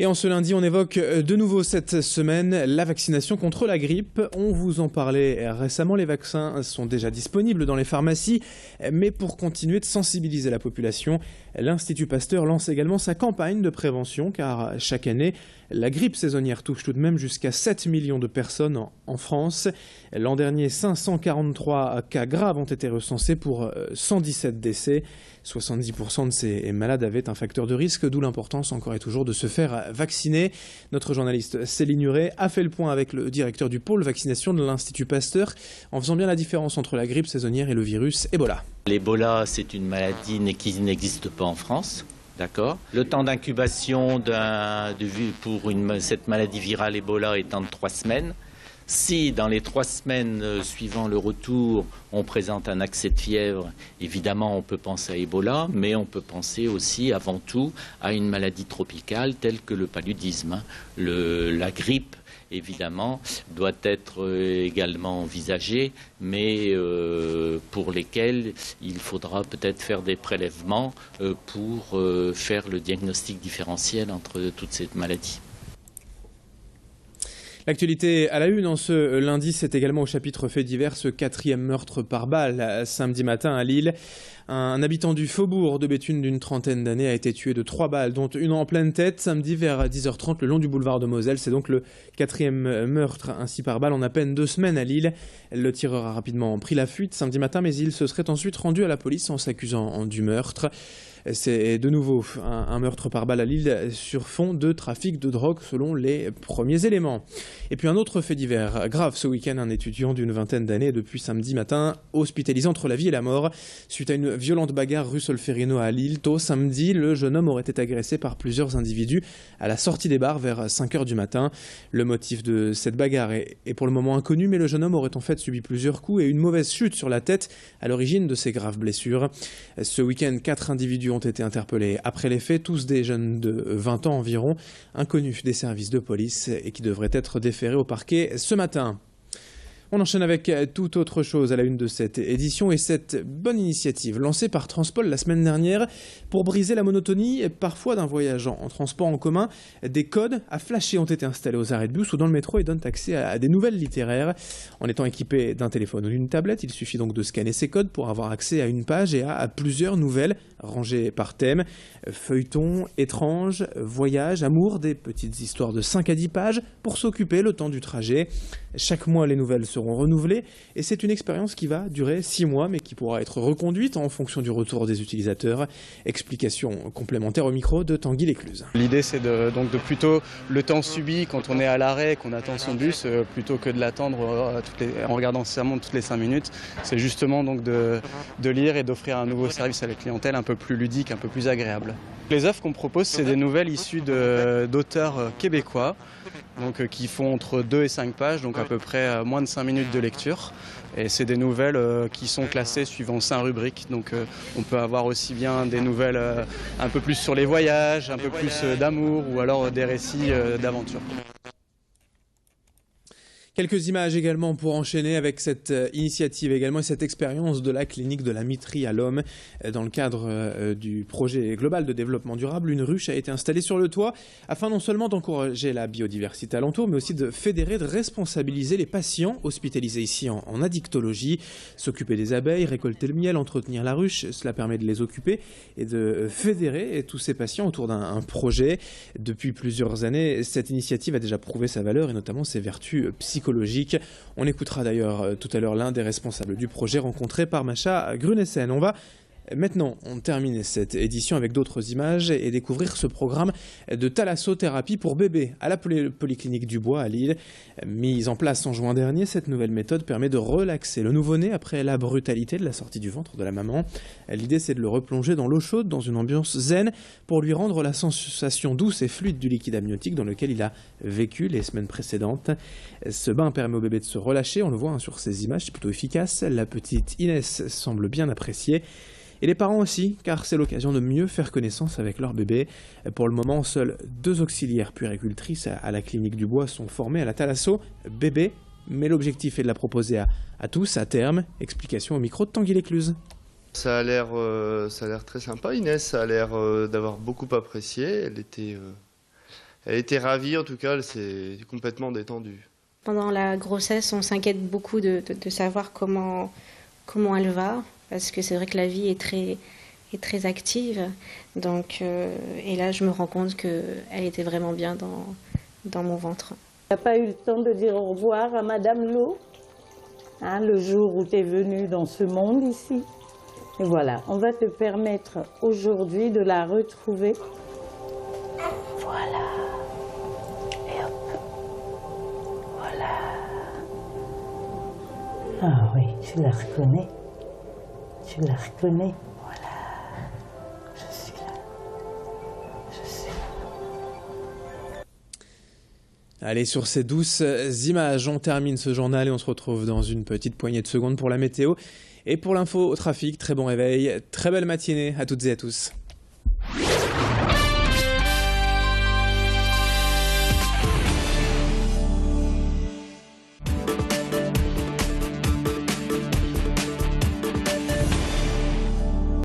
Et en ce lundi, on évoque de nouveau cette semaine la vaccination contre la grippe. On vous en parlait récemment, les vaccins sont déjà disponibles dans les pharmacies. Mais pour continuer de sensibiliser la population, l'Institut Pasteur lance également sa campagne de prévention, car chaque année, la grippe saisonnière touche tout de même jusqu'à 7 millions de personnes en France. L'an dernier, 543 cas graves ont été recensés pour 117 décès. 70% de ces malades avaient un facteur de risque, d'où l'importance encore et toujours de se faire vacciner. Notre journaliste Céline Huret a fait le point avec le directeur du pôle vaccination de l'Institut Pasteur, en faisant bien la différence entre la grippe saisonnière et le virus Ebola. L'Ebola, c'est une maladie qui n'existe pas en France. D'accord. Le temps d'incubation pour cette maladie virale Ebola étant de 3 semaines. Si dans les 3 semaines suivant le retour, on présente un accès de fièvre, évidemment on peut penser à Ebola, mais on peut penser aussi avant tout à une maladie tropicale telle que le paludisme. La grippe, évidemment, doit être également envisagée, mais pour lesquelles il faudra peut-être faire des prélèvements pour faire le diagnostic différentiel entre toutes ces maladies. L'actualité à la une en ce lundi, c'est également au chapitre fait divers ce 4e meurtre par balle samedi matin à Lille. Un habitant du faubourg de Béthune d'une trentaine d'années a été tué de 3 balles, dont une en pleine tête, samedi vers 10h30 le long du boulevard de Moselle. C'est donc le 4e meurtre ainsi par balle en à peine 2 semaines à Lille. Le tireur a rapidement pris la fuite samedi matin, mais il se serait ensuite rendu à la police en s'accusant du meurtre. C'est de nouveau un meurtre par balle à Lille sur fond de trafic de drogue selon les premiers éléments. Et puis un autre fait divers grave ce week-end, un étudiant d'une vingtaine d'années depuis samedi matin hospitalisé entre la vie et la mort suite à une violente bagarre rue Solferino à Lille. Tôt samedi, le jeune homme aurait été agressé par plusieurs individus à la sortie des bars vers 5h du matin. Le motif de cette bagarre est pour le moment inconnu, mais le jeune homme aurait en fait subi plusieurs coups et une mauvaise chute sur la tête à l'origine de ces graves blessures. Ce week-end, 4 individus ont été interpellés après les faits, tous des jeunes de 20 ans environ, inconnus des services de police et qui devraient être déférés au parquet ce matin. On enchaîne avec toute autre chose à la une de cette édition et cette bonne initiative lancée par Transpol la semaine dernière pour briser la monotonie parfois d'un voyage en transport en commun. Des codes à flasher ont été installés aux arrêts de bus ou dans le métro et donnent accès à des nouvelles littéraires. En étant équipé d'un téléphone ou d'une tablette, il suffit donc de scanner ces codes pour avoir accès à une page et à plusieurs nouvelles rangées par thème. Feuilleton, étrange, voyage, amour, des petites histoires de 5 à 10 pages pour s'occuper le temps du trajet. Chaque mois, les nouvelles seront renouvelées et c'est une expérience qui va durer 6 mois mais qui pourra être reconduite en fonction du retour des utilisateurs. Explication complémentaire au micro de Tanguy Lécluse. L'idée c'est donc de plutôt le temps subi quand on est à l'arrêt, qu'on attend son bus, plutôt que de l'attendre en regardant sa montre toutes les 5 minutes. C'est justement donc de lire et d'offrir un nouveau service à la clientèle un peu plus ludique, un peu plus agréable. Les offres qu'on propose, c'est des nouvelles issues d'auteurs québécois, donc, qui font entre 2 et 5 pages, donc à peu près moins de 5 minutes de lecture. Et c'est des nouvelles qui sont classées suivant 5 rubriques. Donc on peut avoir aussi bien des nouvelles un peu plus sur les voyages, un peu plus d'amour ou alors des récits d'aventure. Quelques images également pour enchaîner avec cette initiative également et cette expérience de la clinique de la miterie à l'homme. Dans le cadre du projet global de développement durable, une ruche a été installée sur le toit afin non seulement d'encourager la biodiversité alentour, mais aussi de fédérer, de responsabiliser les patients hospitalisés ici en addictologie, s'occuper des abeilles, récolter le miel, entretenir la ruche. Cela permet de les occuper et de fédérer tous ces patients autour d'un projet. Depuis plusieurs années, cette initiative a déjà prouvé sa valeur et notamment ses vertus psychologiques. On écoutera d'ailleurs tout à l'heure l'un des responsables du projet rencontré par Macha Grunessen. Maintenant, on termine cette édition avec d'autres images et découvrir ce programme de thalassothérapie pour bébés à la polyclinique du Bois à Lille. Mise en place en juin dernier, cette nouvelle méthode permet de relaxer le nouveau-né après la brutalité de la sortie du ventre de la maman. L'idée, c'est de le replonger dans l'eau chaude, dans une ambiance zen, pour lui rendre la sensation douce et fluide du liquide amniotique dans lequel il a vécu les semaines précédentes. Ce bain permet au bébé de se relâcher, on le voit sur ces images, c'est plutôt efficace. La petite Inès semble bien apprécier. Et les parents aussi, car c'est l'occasion de mieux faire connaissance avec leur bébé. Pour le moment, seules 2 auxiliaires puéricultrices à la clinique du Bois sont formées à la thalasso bébé, mais l'objectif est de la proposer à tous à terme. Explication au micro de Tanguy Lécluse. Ça a l'air très sympa, Inès, ça a l'air d'avoir beaucoup apprécié. Elle était ravie, en tout cas, elle s'est complètement détendue. Pendant la grossesse, on s'inquiète beaucoup de savoir comment elle va, parce que c'est vrai que la vie est très active. Donc, et là, je me rends compte qu'elle était vraiment bien dans mon ventre. Tu n'as pas eu le temps de dire au revoir à Madame Lo, hein, le jour où tu es venue dans ce monde ici. Et voilà, on va te permettre aujourd'hui de la retrouver. Voilà. Et hop. Voilà. Ah oui, tu la reconnais. Tu la reconnais. Voilà. Je suis là. Je suis là. Allez, sur ces douces images, on termine ce journal et on se retrouve dans une petite poignée de secondes pour la météo. Et pour l'info au trafic, très bon réveil, très belle matinée à toutes et à tous.